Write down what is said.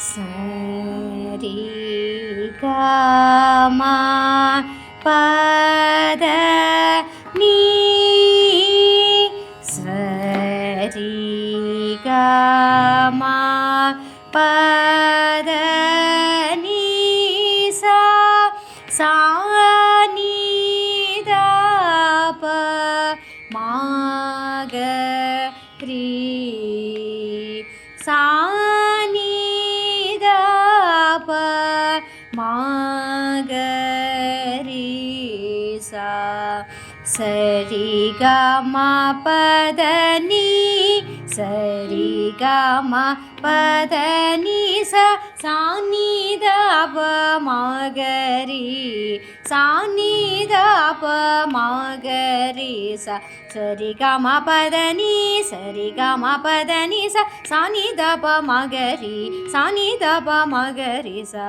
சரி கமா பத நீ சரி கமா பத நீ சா சா நீ த ப மா க ரீ சா நீ த ப மா க ரீ சா சரி க ம பத நீ சரி க ம பத நீ சா சா நீ த ப மா க ரீ சா நீ த ப மா க ரீ சா சரி க ம பத நீ சரி க ம பத நீ சா சா நீ த ப மா க ரீ சா நீ த ப மா க ரீ சா.